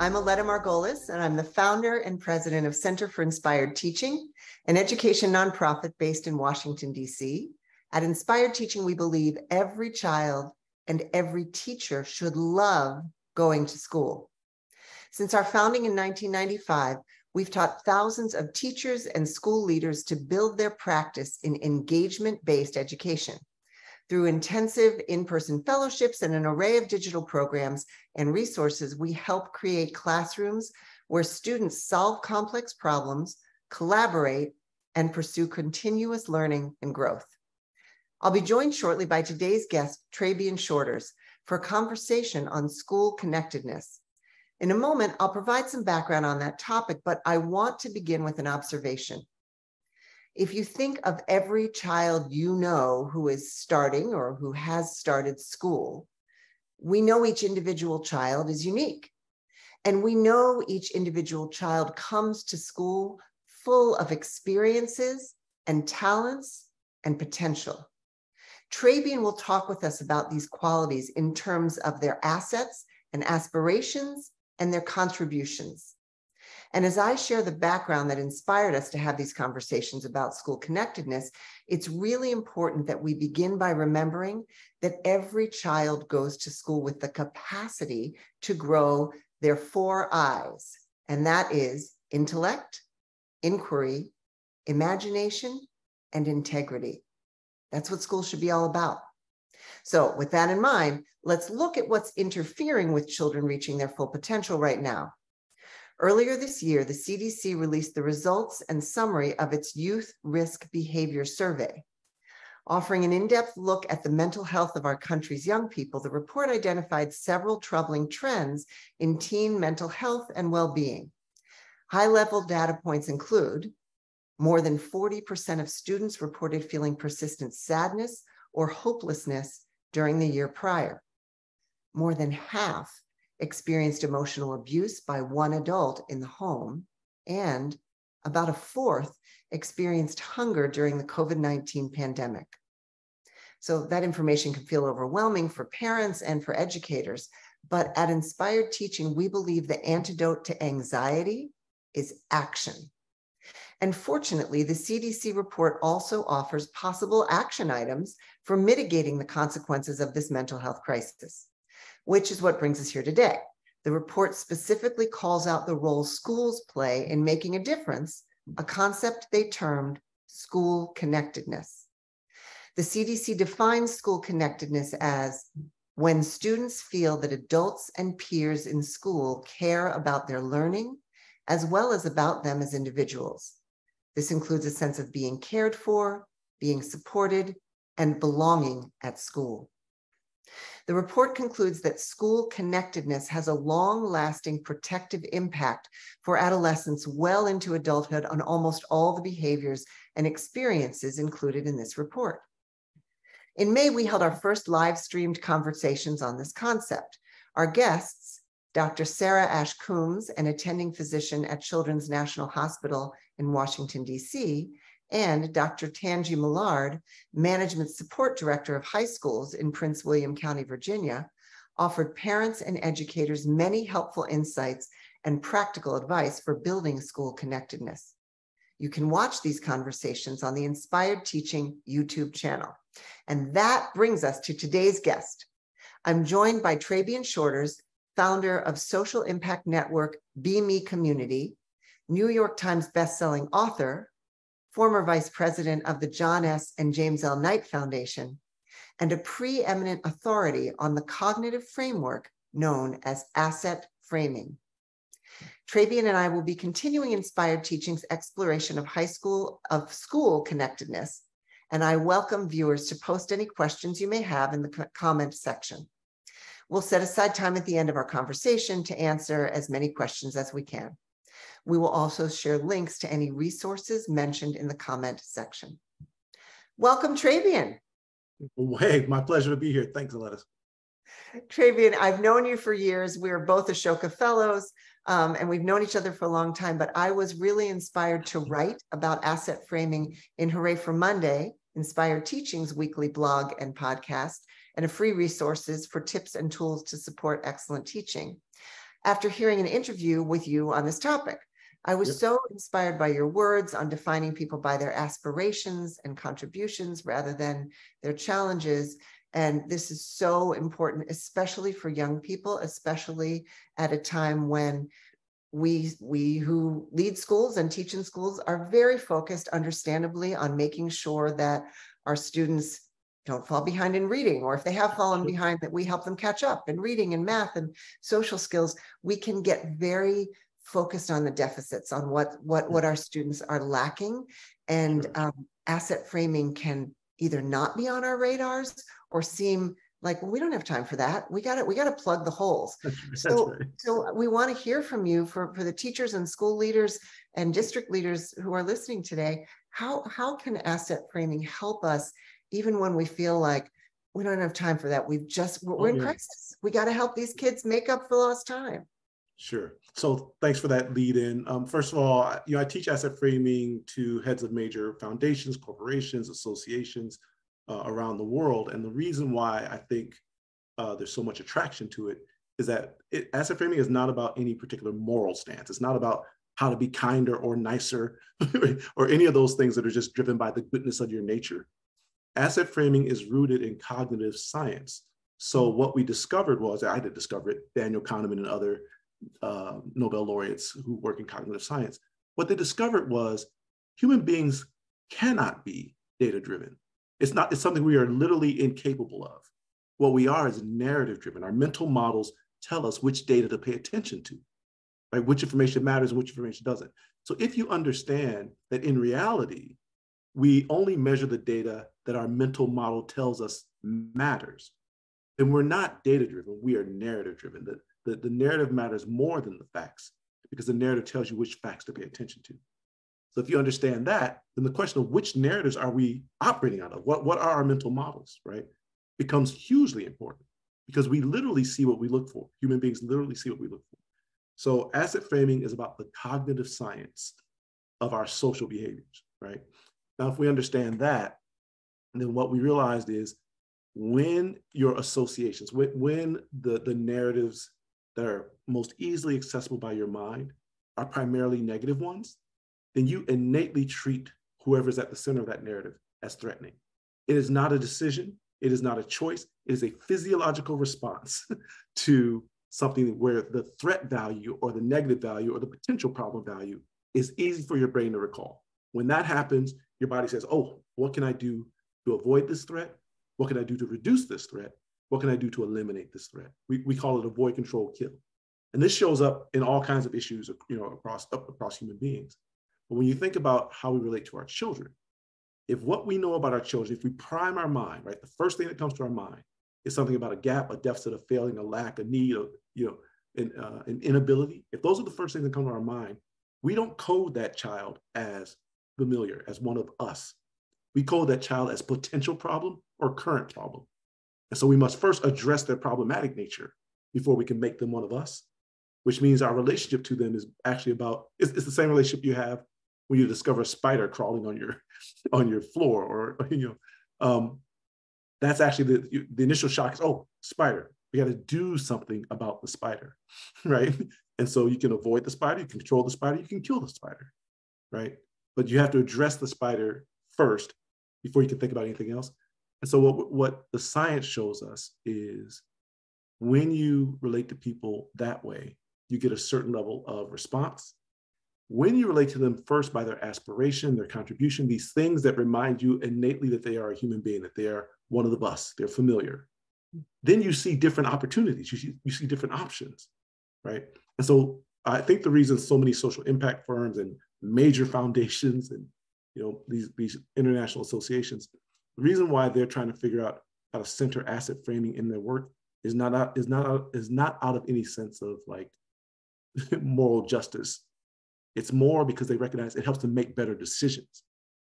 I'm Aletta Margolis, and I'm the founder and president of Center for Inspired Teaching, an education nonprofit based in Washington, D.C. At Inspired Teaching, we believe every child and every teacher should love going to school. Since our founding in 1995, we've taught thousands of teachers and school leaders to build their practice in engagement-based education. Through intensive in-person fellowships and an array of digital programs and resources, we help create classrooms where students solve complex problems, collaborate, and pursue continuous learning and growth. I'll be joined shortly by today's guest, Trabian Shorters, for a conversation on school connectedness. In a moment, I'll provide some background on that topic, but I want to begin with an observation. If you think of every child you know who is starting or who has started school, we know each individual child is unique. And we know each individual child comes to school full of experiences and talents and potential. Trabian will talk with us about these qualities in terms of their assets and aspirations and their contributions. And as I share the background that inspired us to have these conversations about school connectedness, it's really important that we begin by remembering that every child goes to school with the capacity to grow their 4 I's, and that is intellect, inquiry, imagination, and integrity. That's what school should be all about. So with that in mind, let's look at what's interfering with children reaching their full potential right now. Earlier this year, the CDC released the results and summary of its Youth Risk Behavior Survey. Offering an in-depth look at the mental health of our country's young people, the report identified several troubling trends in teen mental health and well-being. High-level data points include more than 40% of students reported feeling persistent sadness or hopelessness during the year prior. More than half experienced emotional abuse by one adult in the home, and about a fourth experienced hunger during the COVID-19 pandemic. So that information can feel overwhelming for parents and for educators, but at Inspired Teaching, we believe the antidote to anxiety is action. And fortunately, the CDC report also offers possible action items for mitigating the consequences of this mental health crisis, which is what brings us here today. The report specifically calls out the role schools play in making a difference, a concept they termed school connectedness. The CDC defines school connectedness as when students feel that adults and peers in school care about their learning, as well as about them as individuals. This includes a sense of being cared for, being supported, and belonging at school. The report concludes that school connectedness has a long-lasting protective impact for adolescents well into adulthood on almost all the behaviors and experiences included in this report. In May, we held our first live-streamed conversations on this concept. Our guests, Dr. Sarah Ash Coombs, an attending physician at Children's National Hospital in Washington, D.C., and Dr. Tanji Millard, Management Support Director of High Schools in Prince William County, Virginia, offered parents and educators many helpful insights and practical advice for building school connectedness. You can watch these conversations on the Inspired Teaching YouTube channel. And that brings us to today's guest. I'm joined by Trabian Shorters, founder of social impact network Be Me Community, New York Times bestselling author, former vice president of the John S. and James L. Knight Foundation, and a preeminent authority on the cognitive framework known as asset framing. Trabian and I will be continuing Inspired Teaching's exploration of school connectedness, and I welcome viewers to post any questions you may have in the comment section. We'll set aside time at the end of our conversation to answer as many questions as we can. We will also share links to any resources mentioned in the comment section. Welcome, Trabian. Hey, my pleasure to be here. Thanks, Aletta. Trabian, I've known you for years. We are both Ashoka Fellows, and we've known each other for a long time, but I was really inspired to write about asset framing in Hooray for Monday, Inspired Teaching's weekly blog and podcast, and a free resources for tips and tools to support excellent teaching. after hearing an interview with you on this topic. I was so inspired by your words on defining people by their aspirations and contributions rather than their challenges. And this is so important, especially for young people, especially at a time when we who lead schools and teach in schools are very focused, understandably, on making sure that our students don't fall behind in reading, or if they have fallen behind, that we help them catch up in reading and math and social skills. We can get very focused on the deficits, on what our students are lacking, and asset framing can either not be on our radars or seem like, well, we don't have time for that. We got to plug the holes. So we want to hear from you, for the teachers and school leaders and district leaders who are listening today. How can asset framing help us, even when we feel like we don't have time for that? We're in crisis. We got to help these kids make up for lost time. Sure. So thanks for that lead in. First of all, I teach asset framing to heads of major foundations, corporations, associations around the world. And the reason why I think there's so much attraction to it is that asset framing is not about any particular moral stance. It's not about how to be kinder or nicer or any of those things that are just driven by the goodness of your nature. Asset framing is rooted in cognitive science. So what we discovered was, I did discover it, Daniel Kahneman and other Nobel laureates who work in cognitive science, what they discovered was human beings cannot be data-driven. It's something we are literally incapable of. What we are is narrative-driven. Our mental models tell us which data to pay attention to, right? Which information matters and which information doesn't. So if you understand that in reality, we only measure the data that our mental model tells us matters, then we're not data-driven, we are narrative-driven. The narrative matters more than the facts, because the narrative tells you which facts to pay attention to. So if you understand that, then the question of which narratives are we operating out of, what are our mental models, right, becomes hugely important, because we literally see what we look for. Human beings literally see what we look for. So asset framing is about the cognitive science of our social behaviors, right? Now, if we understand that, then what we realized is when your associations, when the narratives that are most easily accessible by your mind are primarily negative ones, then you innately treat whoever's at the center of that narrative as threatening. It is not a decision. It is not a choice. It is a physiological response to something where the threat value or the negative value or the potential problem value is easy for your brain to recall. When that happens, your body says, oh, what can I do to avoid this threat? What can I do to reduce this threat? What can I do to eliminate this threat? We call it avoid, control, kill. And this shows up in all kinds of issues, across human beings. But when you think about how we relate to our children, if what we know about our children, if we prime our mind, right, the first thing that comes to our mind is something about a gap, a deficit, a failing, a lack, a need, an inability. If those are the first things that come to our mind, we don't code that child as familiar, as one of us. We code that child as potential problem or current problem. And so we must first address their problematic nature before we can make them one of us, which means our relationship to them is actually it's the same relationship you have when you discover a spider crawling on your floor, or, that's actually the initial shock is, oh, spider, we got to do something about the spider, right? And so you can avoid the spider, you can control the spider, you can kill the spider, right? But you have to address the spider first before you can think about anything else. And so what the science shows us is when you relate to people that way, you get a certain level of response. When you relate to them first by their aspiration, their contribution, these things that remind you innately that they are a human being, that they are one of the us, they're familiar, then you see different opportunities, you see different options, right? And so I think the reason so many social impact firms and major foundations and these international associations, the reason why they're trying to figure out how to center asset framing in their work is not out of any sense of like moral justice. It's more because they recognize it helps them make better decisions.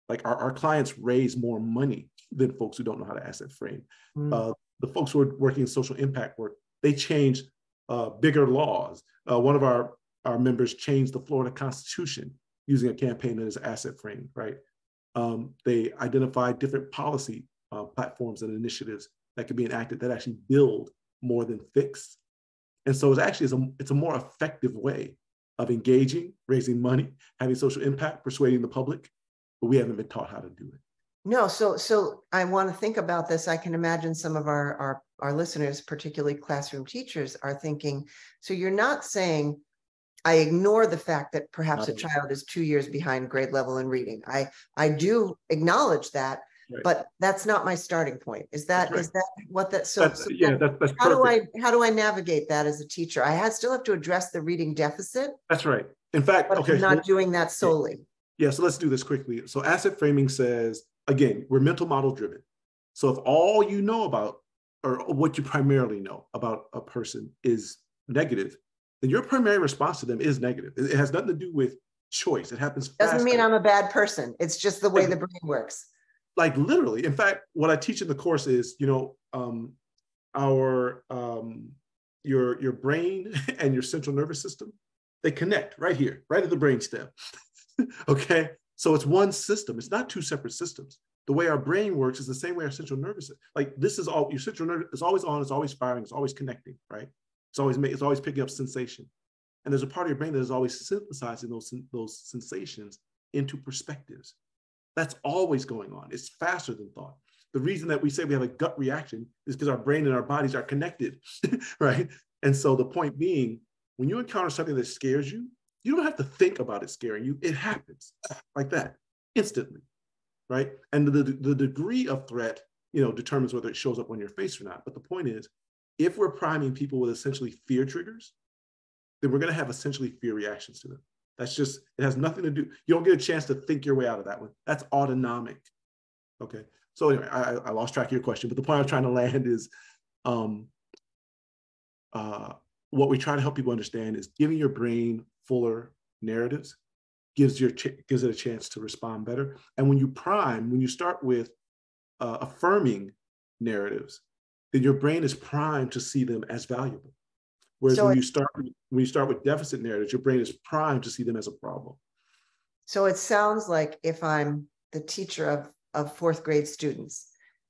Like our clients raise more money than folks who don't know how to asset frame. The folks who are working in social impact work, they change bigger laws. One of our members changed the Florida Constitution using a campaign that is asset framed, right? They identify different policy platforms and initiatives that can be enacted that actually build more than fix. And so it's a more effective way of engaging, raising money, having social impact, persuading the public, but we haven't been taught how to do it. No, so I want to think about this. I can imagine some of our listeners, particularly classroom teachers, are thinking, so you're not saying I ignore the fact that perhaps a child is 2 years behind grade level in reading. I do acknowledge that, right, but that's not my starting point. Is that what that that's how do I navigate that as a teacher? I still have to address the reading deficit. That's right. In fact, but I'm not doing that solely. Yeah, so let's do this quickly. So asset framing says, again, we're mental model driven. So if all you know about, or what you primarily know about a person is negative, then your primary response to them is negative. It has nothing to do with choice. It happens faster. Doesn't mean I'm a bad person. It's just the way the brain works. Like literally. In fact, what I teach in the course is, your brain and your central nervous system, they connect right here, right at the brainstem. Okay. So it's one system. It's not two separate systems. The way our brain works is the same way our central nervous system. Like this is all, your central nervous is always on, it's always firing, it's always connecting, right? It's always picking up sensation. And there's a part of your brain that is always synthesizing those sensations into perspectives. That's always going on. It's faster than thought. The reason that we say we have a gut reaction is because our brain and our bodies are connected, right? And so the point being, when you encounter something that scares you, you don't have to think about it scaring you. It happens like that, instantly, right? And the degree of threat, determines whether it shows up on your face or not. But the point is, if we're priming people with essentially fear triggers, then we're going to have essentially fear reactions to them. That's just, it has nothing to do, you don't get a chance to think your way out of that one. That's autonomic. Okay. So anyway, I lost track of your question, but the point I'm trying to land is what we try to help people understand is giving your brain fuller narratives gives it a chance to respond better. And when you start with affirming narratives, then your brain is primed to see them as valuable. Whereas when you start with deficit narratives, your brain is primed to see them as a problem. So it sounds like if I'm the teacher of fourth grade students,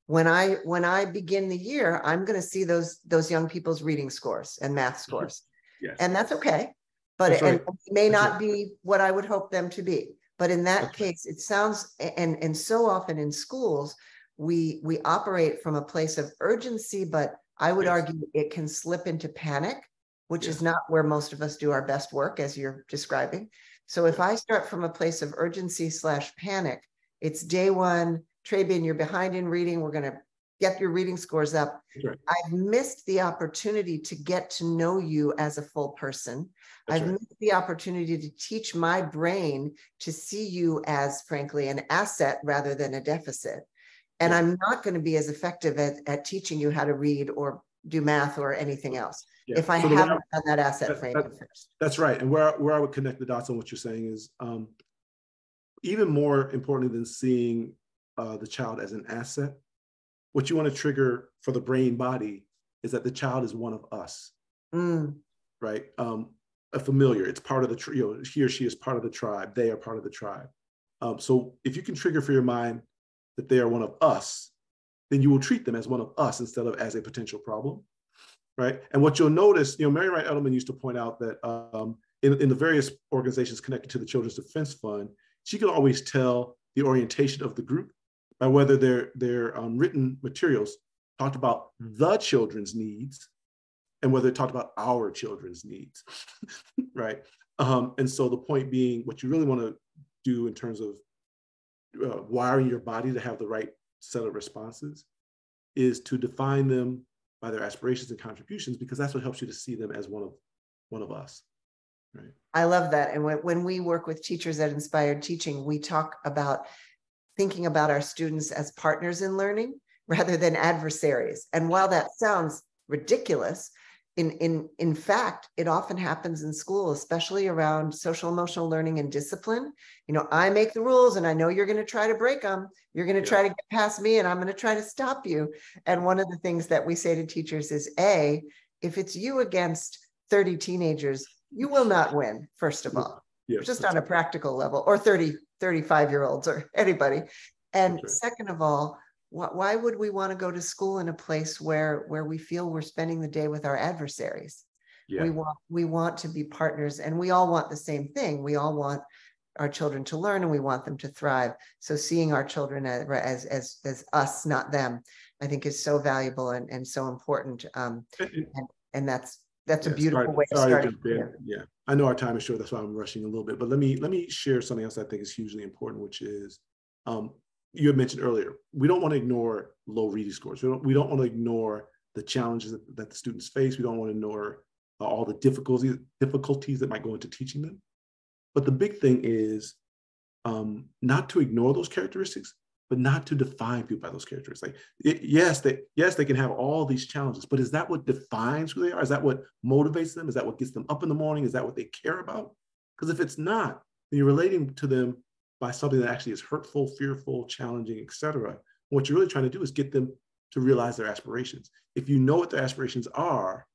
when I begin the year, I'm going to see those young people's reading scores and math scores. Yes. And that's okay. But it may not be what I would hope them to be. But in that case, it sounds, and so often in schools, we operate from a place of urgency, but I would argue it can slip into panic, which is not where most of us do our best work, as you're describing. So if I start from a place of urgency / panic, it's day one, Trabian, you're behind in reading. We're going to get your reading scores up. Right. I've missed the opportunity to get to know you as a full person. I've missed the opportunity to teach my brain to see you as, frankly, an asset rather than a deficit. And I'm not going to be as effective at teaching you how to read or do math or anything else if I haven't done that asset framing first. That's right. And where I would connect the dots on what you're saying is even more importantly than seeing the child as an asset, what you want to trigger for the brain body is that the child is one of us, right? A familiar, it's part of the, he or she is part of the tribe. They are part of the tribe. So if you can trigger for your mind that they are one of us, then you will treat them as one of us instead of as a potential problem, right? And what you'll notice, Mary Wright Edelman used to point out that in the various organizations connected to the Children's Defense Fund, she could always tell the orientation of the group by whether their written materials talked about the children's needs and whether it talked about our children's needs, right? And so the point being, what you really want to do in terms of wiring your body to have the right set of responses is to define them by their aspirations and contributions, because that's what helps you to see them as one of us. Right. I love that. And when we work with teachers at Inspired Teaching, we talk about thinking about our students as partners in learning rather than adversaries. And while that sounds ridiculous, in fact, it often happens in school, especially around social emotional learning and discipline. I make the rules and I know you're going to try to break them. You're going to try to get past me and I'm going to try to stop you. And one of the things that we say to teachers is, if it's you against 30 teenagers, you will not win, first of all, just on a practical level, or 30, 35-year-olds or anybody. And second of all, why would we want to go to school in a place where we feel we're spending the day with our adversaries? Yeah. We want to be partners, and we all want the same thing. We all want our children to learn, and we want them to thrive. So seeing our children as us, not them, I think is so valuable and so important. And that's a beautiful way to start. jump in. Yeah, I know our time is short, that's why I'm rushing a little bit. But let me share something else I think is hugely important, which is you had mentioned earlier, we don't want to ignore low reading scores. We don't want to ignore the challenges that the students face. We don't want to ignore all the difficulties that might go into teaching them. But the big thing is not to ignore those characteristics, but not to define people by those characteristics. Yes, they can have all these challenges, but is that what defines who they are? Is that what motivates them? Is that what gets them up in the morning? Is that what they care about? Because if it's not, then you're relating to them by something that actually is hurtful, fearful, challenging, etc. What you're really trying to do is get them to realize their aspirations. If you know what their aspirations are,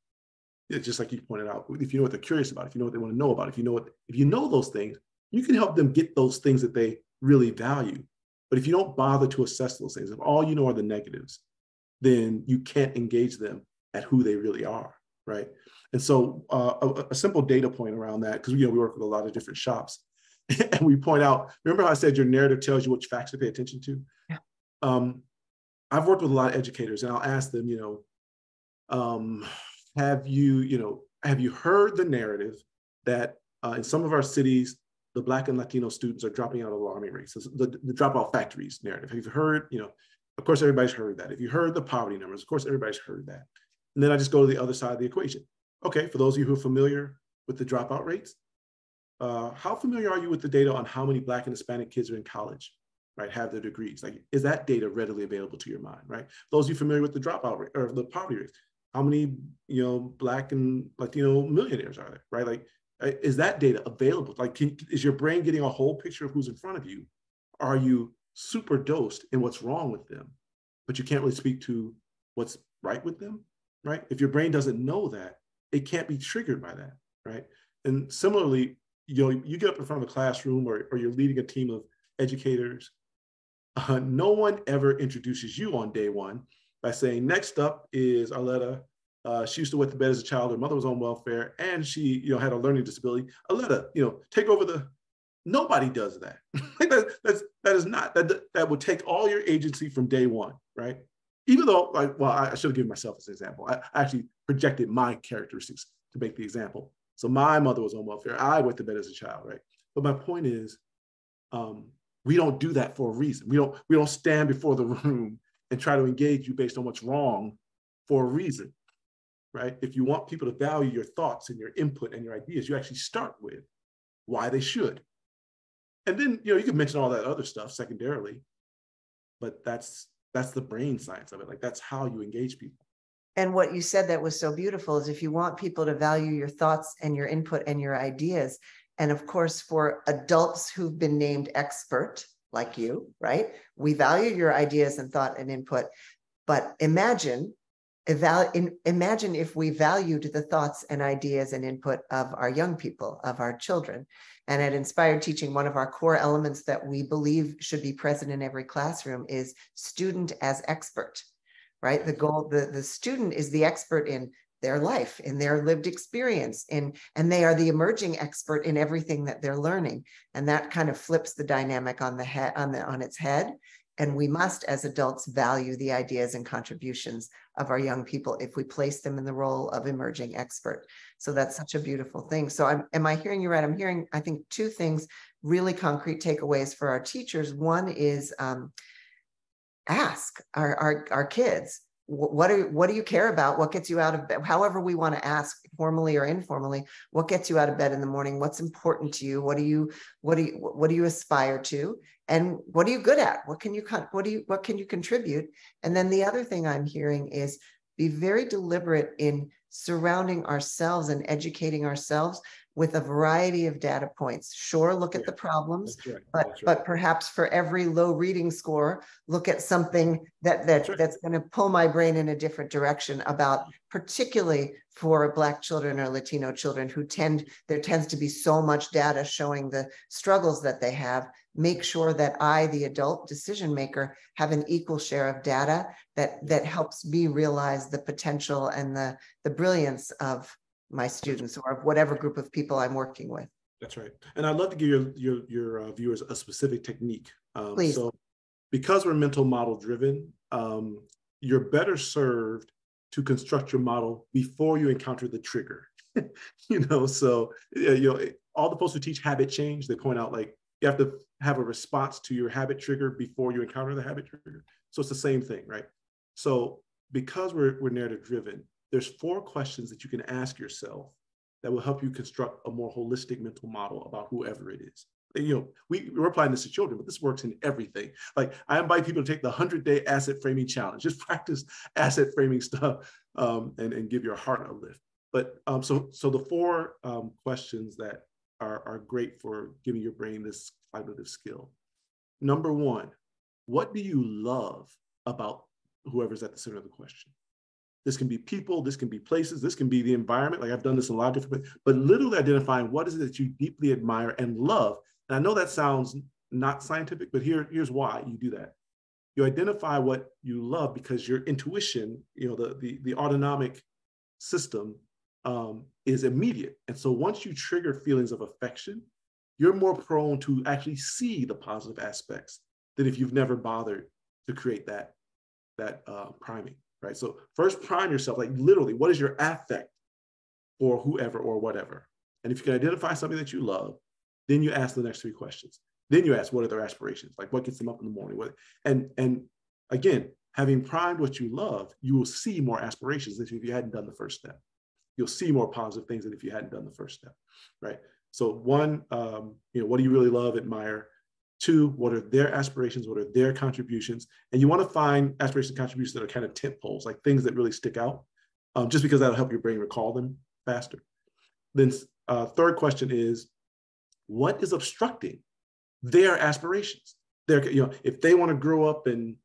it's just like you pointed out, if you know what they're curious about, if you know what they want to know about, if you know those things, you can help them get those things that they really value. But if you don't bother to assess those things, if all you know are the negatives, then you can't engage them at who they really are, right? And so a simple data point around that, because we work with a lot of different shops, and we point out, remember how I said your narrative tells you which facts to pay attention to? Yeah. I've worked with a lot of educators, and I'll ask them, have you heard the narrative that in some of our cities, the Black and Latino students are dropping out at alarming rates? So the dropout factories narrative. Have you heard, of course, everybody's heard that. If you heard the poverty numbers, of course, everybody's heard that. And then I just go to the other side of the equation. Okay, for those of you who are familiar with the dropout rates, how familiar are you with the data on how many Black and Hispanic kids are in college, right, have their degrees? Like, is that data readily available to your mind, right? Those of you familiar with the dropout rate or the poverty rates, how many, Black and Latino millionaires are there, right? Like, is that data available? Like, is your brain getting a whole picture of who's in front of you? Are you super dosed in what's wrong with them, but you can't really speak to what's right with them, right? If your brain doesn't know that, it can't be triggered by that, right? And similarly, you get up in front of a classroom or you're leading a team of educators. No one ever introduces you on day one by saying, next up is Arletta. She used to wet the bed as a child. Her mother was on welfare, and she, had a learning disability. Arletta, take over the. Nobody does that. That would take all your agency from day one, right? Even though, I should have given myself as an example. I actually projected my characteristics to make the example. So my mother was on welfare. I wet the bed as a child, right? But my point is, we don't do that for a reason. We don't stand before the room and try to engage you based on what's wrong for a reason. Right? If you want people to value your thoughts and your input and your ideas, you actually start with why they should. And then, you can mention all that other stuff secondarily, but that's the brain science of it. Like, that's how you engage people. And what you said that was so beautiful is if you want people to value your thoughts and your input and your ideas, and of course, for adults who've been named expert, like you, right? We value your ideas and thought and input, but imagine if we valued the thoughts and ideas and input of our young people, of our children. And at Inspired Teaching, one of our core elements that we believe should be present in every classroom is student as expert, right? The goal, the student is the expert in their life, in their lived experience, and they are the emerging expert in everything that they're learning. And that kind of flips the dynamic on its head. And we must, as adults, value the ideas and contributions of our young people if we place them in the role of emerging expert. So that's such a beautiful thing. So am I hearing you right? I'm hearing, I think, two things, really concrete takeaways for our teachers. One is ask our kids, what do you care about? What gets you out of bed? However we want to ask, formally or informally, what gets you out of bed in the morning? What's important to you? What do you aspire to? And what are you good at? What can you contribute? And then the other thing I'm hearing is be very deliberate in surrounding ourselves and educating ourselves with a variety of data points. Sure, look at the problems, but perhaps for every low reading score, look at something that's going to pull my brain in a different direction about, particularly for Black children or Latino children there tends to be so much data showing the struggles that they have. Make sure that I, the adult decision maker, have an equal share of data that helps me realize the potential and the brilliance of my students or of whatever group of people I'm working with. That's right. And I'd love to give your viewers a specific technique. Please. So because we're mental model driven, you're better served to construct your model before you encounter the trigger. So all the folks who teach habit change, they point out like you have to have a response to your habit trigger before you encounter the habit trigger. So it's the same thing, right? So because we're narrative driven, there's 4 questions that you can ask yourself that will help you construct a more holistic mental model about whoever it is. We're applying this to children, but this works in everything. Like I invite people to take the 100-day asset framing challenge. Just practice asset framing stuff and give your heart a lift. But so the 4 questions that are great for giving your brain this cognitive skill. Number 1, what do you love about whoever's at the center of the question? This can be people, this can be places, this can be the environment. Like I've done this in a lot of different ways, but literally identifying what is it that you deeply admire and love. And I know that sounds not scientific, but here's why you do that. You identify what you love because your intuition, the autonomic system is immediate. And so once you trigger feelings of affection, you're more prone to actually see the positive aspects than if you've never bothered to create that priming, right? So first prime yourself, like literally, what is your affect for whoever or whatever? And if you can identify something that you love, then you ask the next 3 questions. Then you ask, what are their aspirations? Like what gets them up in the morning? And again, having primed what you love, you will see more aspirations than if you hadn't done the first step. You'll see more positive things than if you hadn't done the first step, right? So 1, what do you really love, admire? 2, what are their aspirations? What are their contributions? And you want to find aspirations and contributions that are kind of tent poles, like things that really stick out, just because that'll help your brain recall them faster. Then 3rd question is, what is obstructing their aspirations? If they want to grow up and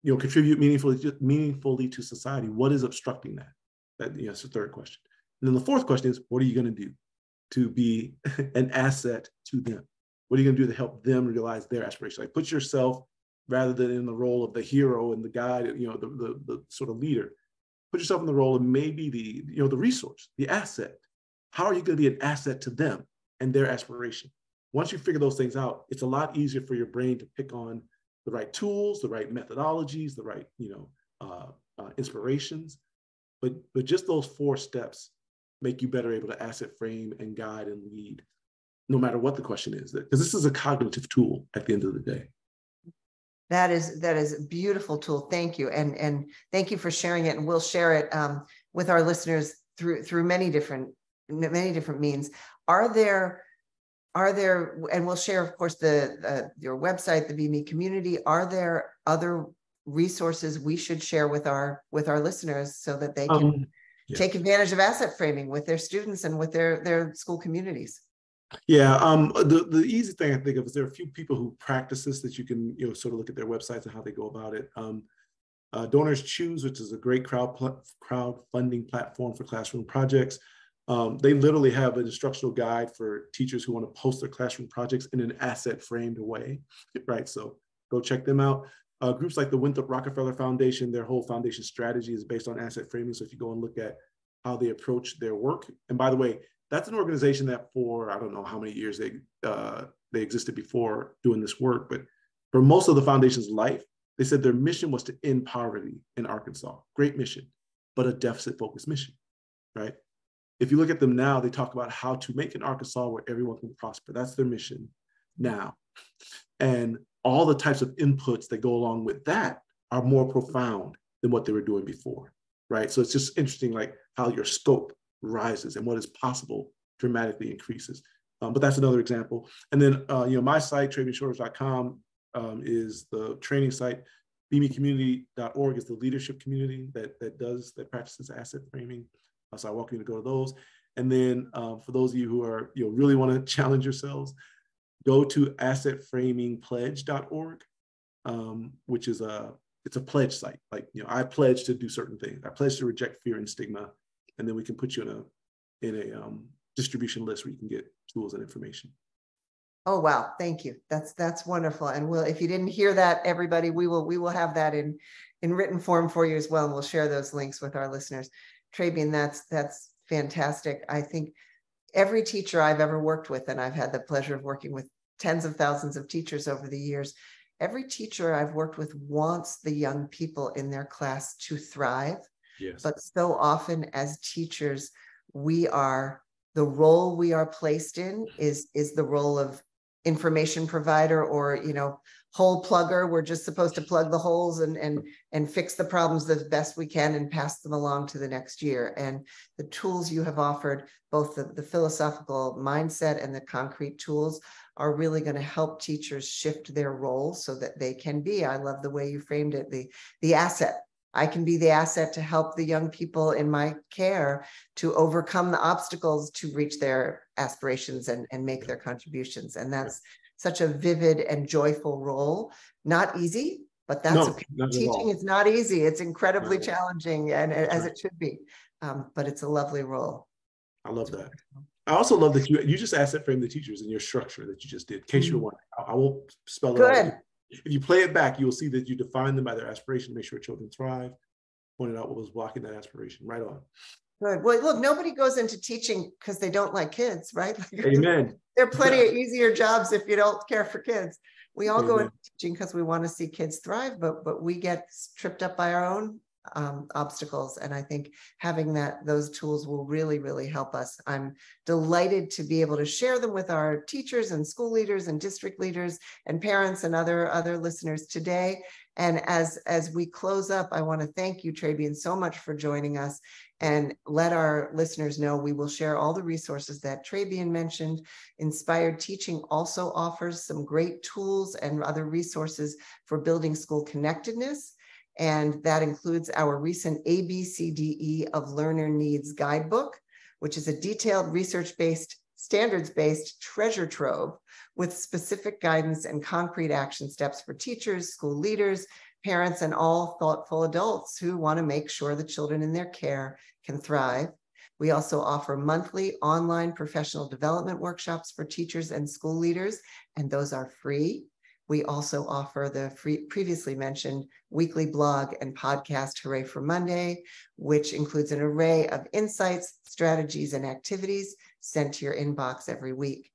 contribute meaningfully to society, what is obstructing that? That's the 3rd question. And then the 4th question is, what are you going to do to be an asset to them? What are you going to do to help them realize their aspirations? Like put yourself, rather than in the role of the hero and the guide, the sort of leader, put yourself in the role of maybe the resource, the asset. How are you going to be an asset to them and their aspiration? Once you figure those things out, it's a lot easier for your brain to pick on the right tools, the right methodologies, the right inspirations. But just those 4 steps make you better able to asset frame and guide and lead, no matter what the question is, because this is a cognitive tool at the end of the day. That is a beautiful tool. Thank you. And thank you for sharing it. And we'll share it with our listeners through many different means. Are there, and we'll share, of course, your website, the Be.Me community. Are there other resources we should share with our listeners so that they can take advantage of asset framing with their students and with their school communities? Yeah, the easy thing I think of is there are a few people who practice this that you can sort of look at their websites and how they go about it. Donors Choose, which is a great crowdfunding platform for classroom projects. They literally have an instructional guide for teachers who want to post their classroom projects in an asset framed way, right? So go check them out. Groups like the Winthrop Rockefeller Foundation, their whole foundation strategy is based on asset framing. So if you go and look at how they approach their work, and by the way, that's an organization that for, I don't know how many years they existed before doing this work, but for most of the foundation's life, they said their mission was to end poverty in Arkansas. Great mission, but a deficit-focused mission, right? If you look at them now, they talk about how to make an Arkansas where everyone can prosper. That's their mission now. And all the types of inputs that go along with that are more profound than what they were doing before, right? So it's just interesting, like how your scope rises and what is possible dramatically increases. But that's another example. And then, my site, TravianShores.com, is the training site. BeMeCommunity.org is the leadership community that practices asset framing. So I welcome you to go to those. And then for those of you who are, really want to challenge yourselves, go to assetframingpledge.org, which is it's a pledge site. Like, I pledge to do certain things. I pledge to reject fear and stigma. And then we can put you in a distribution list where you can get tools and information. Oh, wow. Thank you. That's wonderful. And if you didn't hear that, everybody, we will have that in written form for you as well. And we'll share those links with our listeners. Travian, that's fantastic. I think every teacher I've ever worked with, and I've had the pleasure of working with tens of thousands of teachers over the years, every teacher I've worked with wants the young people in their class to thrive. Yes. But so often as teachers, the role we are placed in is the role of information provider, or, hole plugger. We're just supposed to plug the holes and fix the problems the best we can and pass them along to the next year. And the tools you have offered, both the philosophical mindset and the concrete tools, are really going to help teachers shift their role so that they can be, I love the way you framed it, the asset. I can be the asset to help the young people in my care to overcome the obstacles to reach their aspirations and make their contributions. And that's such a vivid and joyful role. Not easy, but that's okay. Teaching is not easy. It's incredibly challenging, and as it should be. But it's a lovely role. I love that. I also love that you just asset frame the teachers in your structure that you just did. In case you're wondering, I won't spell it out. If you play it back, you will see that you define them by their aspiration to make sure children thrive. Pointed out what was blocking that aspiration. Right on. Good. Well, look, nobody goes into teaching because they don't like kids, right? Amen. There are plenty of easier jobs if you don't care for kids. We all go into teaching because we want to see kids thrive, but we get tripped up by our own obstacles. And I think having those tools will really, really help us. I'm delighted to be able to share them with our teachers and school leaders and district leaders and parents and other listeners today. And as we close up, I want to thank you, Trabian, so much for joining us, and let our listeners know we will share all the resources that Trabian mentioned. Inspired Teaching also offers some great tools and other resources for building school connectedness. And that includes our recent ABCDE of Learner Needs Guidebook, which is a detailed research-based, standards-based treasure trove with specific guidance and concrete action steps for teachers, school leaders, parents, and all thoughtful adults who want to make sure the children in their care can thrive. We also offer monthly online professional development workshops for teachers and school leaders, and those are free. We also offer the previously mentioned weekly blog and podcast, Hooray for Monday, which includes an array of insights, strategies, and activities sent to your inbox every week.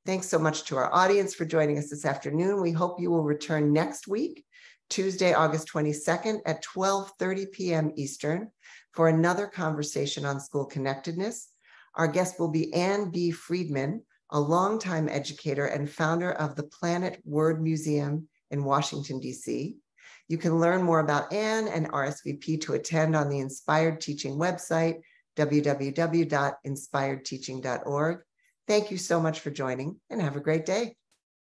Thanks so much to our audience for joining us this afternoon. We hope you will return next week, Tuesday, August 22nd at 12:30 p.m. Eastern, for another conversation on school connectedness. Our guest will be Ann B. Friedman, a longtime educator and founder of the Planet Word Museum in Washington, D.C. You can learn more about Ann and RSVP to attend on the Inspired Teaching website, www.inspiredteaching.org. Thank you so much for joining, and have a great day.